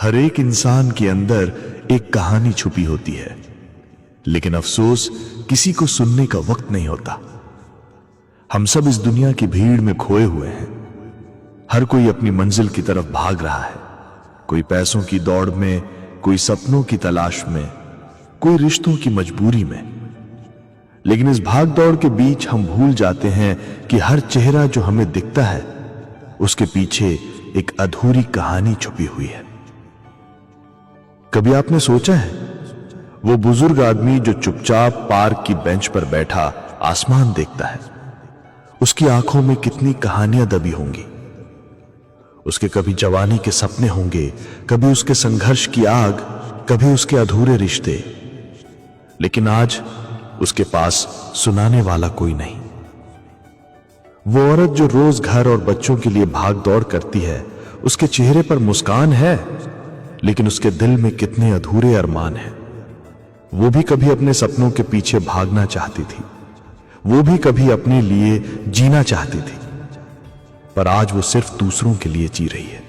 हर एक इंसान के अंदर एक कहानी छुपी होती है, लेकिन अफसोस किसी को सुनने का वक्त नहीं होता। हम सब इस दुनिया की भीड़ में खोए हुए हैं। हर कोई अपनी मंजिल की तरफ भाग रहा है, कोई पैसों की दौड़ में, कोई सपनों की तलाश में, कोई रिश्तों की मजबूरी में। लेकिन इस भाग दौड़ के बीच हम भूल जाते हैं कि हर चेहरा जो हमें दिखता है, उसके पीछे एक अधूरी कहानी छुपी हुई है। कभी आपने सोचा है, वो बुजुर्ग आदमी जो चुपचाप पार्क की बेंच पर बैठा आसमान देखता है, उसकी आंखों में कितनी कहानियां दबी होंगी। उसके कभी जवानी के सपने होंगे, कभी उसके संघर्ष की आग, कभी उसके अधूरे रिश्ते। लेकिन आज उसके पास सुनाने वाला कोई नहीं। वो औरत जो रोज घर और बच्चों के लिए भाग दौड़ करती है, उसके चेहरे पर मुस्कान है, लेकिन उसके दिल में कितने अधूरे अरमान हैं। वो भी कभी अपने सपनों के पीछे भागना चाहती थी, वो भी कभी अपने लिए जीना चाहती थी, पर आज वो सिर्फ दूसरों के लिए जी रही है।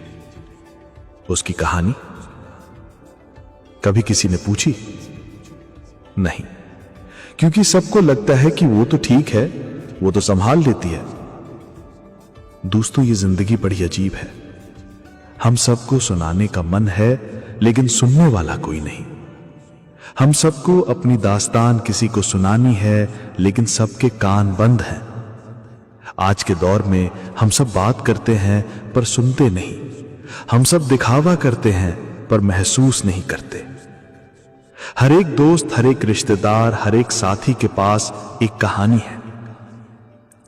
उसकी कहानी कभी किसी ने पूछी? नहीं, क्योंकि सबको लगता है कि वो तो ठीक है, वो तो संभाल लेती है। दोस्तों, ये जिंदगी बड़ी अजीब है। हम सबको सुनाने का मन है, लेकिन सुनने वाला कोई नहीं। हम सबको अपनी दास्तान किसी को सुनानी है, लेकिन सबके कान बंद हैं। आज के दौर में हम सब बात करते हैं पर सुनते नहीं। हम सब दिखावा करते हैं पर महसूस नहीं करते। हर एक दोस्त, हर एक रिश्तेदार, हर एक साथी के पास एक कहानी है।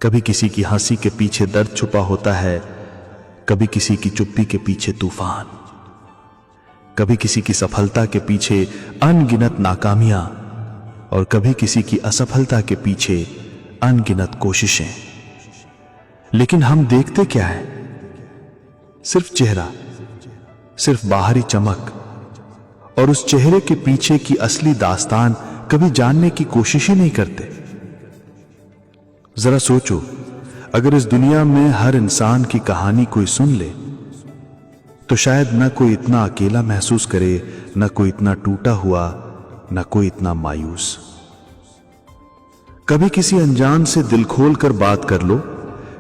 कभी किसी की हंसी के पीछे दर्द छुपा होता है, कभी किसी की चुप्पी के पीछे तूफान, कभी किसी की सफलता के पीछे अनगिनत नाकामियां, और कभी किसी की असफलता के पीछे अनगिनत कोशिशें। लेकिन हम देखते क्या है? सिर्फ चेहरा, सिर्फ बाहरी चमक, और उस चेहरे के पीछे की असली दास्तान कभी जानने की कोशिश ही नहीं करते। जरा सोचो, अगर इस दुनिया में हर इंसान की कहानी कोई सुन ले, तो शायद न कोई इतना अकेला महसूस करे, न कोई इतना टूटा हुआ, न कोई इतना मायूस। कभी किसी अनजान से दिल खोल कर बात कर लो,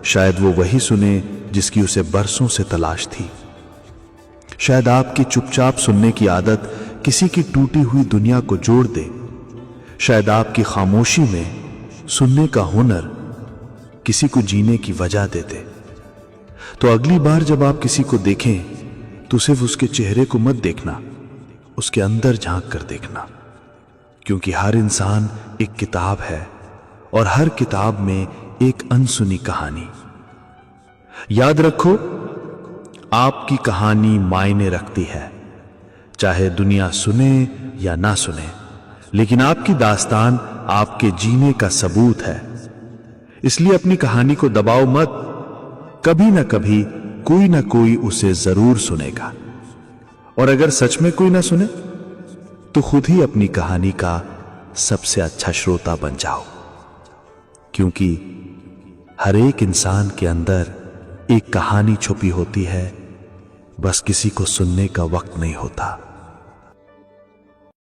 शायद वो वही सुने जिसकी उसे बरसों से तलाश थी। शायद आपकी चुपचाप सुनने की आदत किसी की टूटी हुई दुनिया को जोड़ दे। शायद आपकी खामोशी में सुनने का हुनर किसी को जीने की वजह दे दे। तो अगली बार जब आप किसी को देखें, तो सिर्फ उसके चेहरे को मत देखना, उसके अंदर झांक कर देखना। क्योंकि हर इंसान एक किताब है, और हर किताब में एक अनसुनी कहानी। याद रखो, आपकी कहानी मायने रखती है, चाहे दुनिया सुने या ना सुने, लेकिन आपकी दास्तान आपके जीने का सबूत है। इसलिए अपनी कहानी को दबाओ मत, कभी ना कभी कोई ना कोई उसे जरूर सुनेगा। और अगर सच में कोई ना सुने, तो खुद ही अपनी कहानी का सबसे अच्छा श्रोता बन जाओ। क्योंकि हर एक इंसान के अंदर एक कहानी छुपी होती है, बस किसी को सुनने का वक्त नहीं होता।